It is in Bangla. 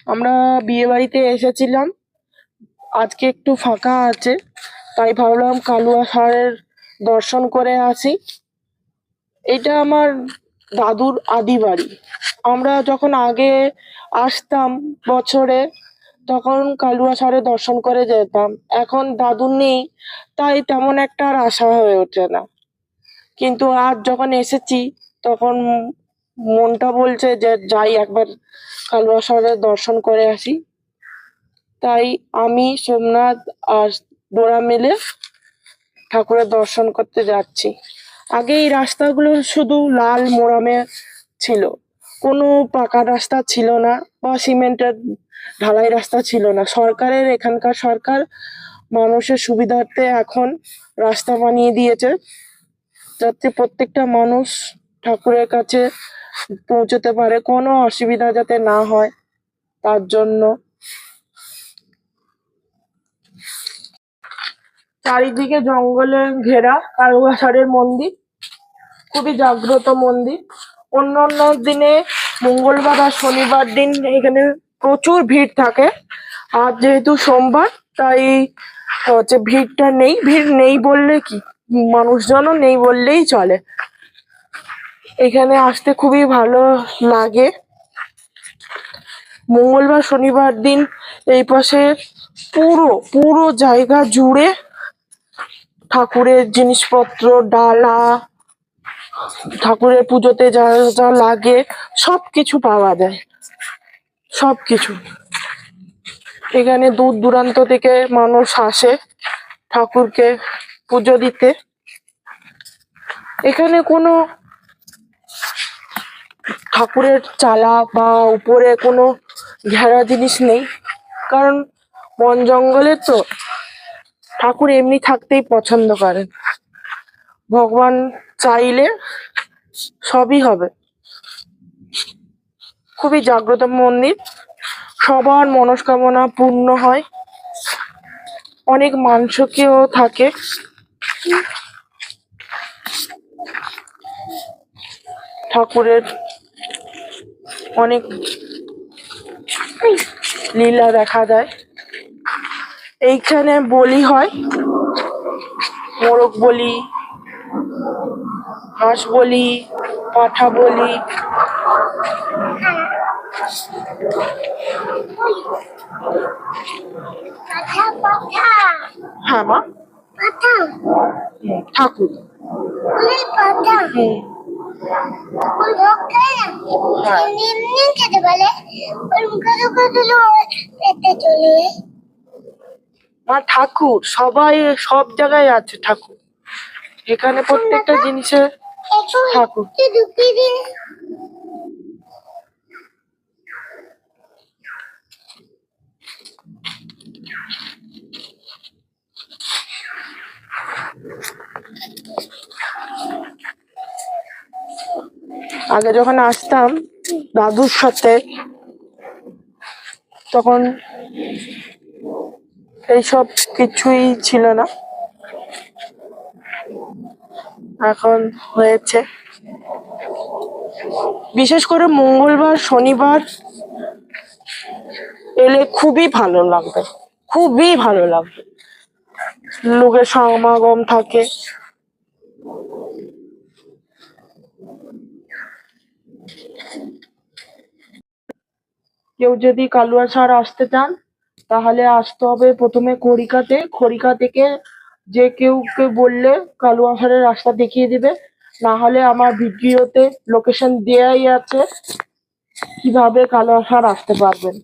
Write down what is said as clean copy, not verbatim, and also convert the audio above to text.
আমরা বিয়ে বাড়িতে এসেছিলাম, আজকে একটু ফাঁকা আছে তাই ভাবলাম কালুয়া ষাঁড়ের দর্শন করে আসি। এটা আমার দাদুর আদি বাড়ি। আমরা যখন আগে আসতাম বছরে, তখন কালুয়া ষাঁড়ের দর্শন করে যেতাম। এখন দাদু নেই তাই তেমন একটা আর আসা হয়ে ওঠে না, কিন্তু আজ যখন এসেছি তখন মনটা বলছে যে যাই একবার কালুয়া ষাঁড়ের দর্শন করে আসি। তাই আমি, সোমনাথ আর ডোরা মিলে ঠাকুরের দর্শন করতে যাচ্ছি। আগে এই রাস্তাগুলো শুধু লাল মোরামে ছিল, কোনো পাকা রাস্তা ছিল না বা সিমেন্টের ঢালাই রাস্তা ছিল না। এখানকার সরকার মানুষের সুবিধার্থে এখন রাস্তা বানিয়ে দিয়েছে, যাতে প্রত্যেকটা মানুষ ঠাকুরের কাছে পৌঁছতে পারে, কোনো অসুবিধা যাতে না হয় তার জন্য। চারিদিকে জঙ্গলে ঘেরা কালুয়া ষাঁড়ের মন্দির, খুবই জাগ্রত মন্দির। অন্য অন্য দিনে মঙ্গলবার আর শনিবার দিন এখানে প্রচুর ভিড় থাকে, আর যেহেতু সোমবার তাই ভিড় নেই বললে কি, মানুষজনও নেই বললেই চলে। এখানে আসতে খুবই ভালো লাগে। মঙ্গলবার শনিবার দিন এই পাশে পুরো পুরো জায়গা জুড়ে ঠাকুরের জিনিসপত্র, ডালা, ঠাকুরের পুজোতে যা যা লাগে সবকিছু পাওয়া যায়, সবকিছু। এখানে দূর দূরান্ত থেকে মানুষ আসে ঠাকুরকে পুজো দিতে। এখানে কোনো ঠাকুরের চালা বা উপরে কোনো ঘেরা জিনিস নেই, কারণ বন জঙ্গলে তো ঠাকুর এমনি থাকতেই পছন্দ করেন। ভগবান চাইলে সবই হবে। খুবই জাগ্রত মন্দির, সবার মনস্কামনা পূর্ণ হয়, অনেক মাংসকেও থাকে। ঠাকুরের অনেক লীলা দেখা যায়। এইখানে বলি হয়, মোরগ বলি, হাঁস বলি, পাঠা বলি। হ্যাঁ মা, ঠাকুর। মা ঠাকুর সবাই সব জায়গায় আছে ঠাকুর, এখানে প্রত্যেকটা জিনিসে ঠাকুর। আগে যখন আসতাম দাদুর সাথে, তখন এইসব কিছুই ছিল না, এখন হয়েছে। বিশেষ করে মঙ্গলবার শনিবার এলে খুবই ভালো লাগবে, খুবই ভালো লাগবে, লোকের সমাগম থাকে। কেউ যদি কালুয়া ষাঁড় আসতে চান তাহলে আসতে হবে প্রথমে খড়িকাতে। খড়িকা থেকে যে কেউ বললে কালুয়া ষাঁড়ের রাস্তা দেখিয়ে দিবে, না হলে আমার ভিডিওতে লোকেশন দেয়াই আছে কিভাবে কালুয়া ষাঁড় আসতে পারবেন।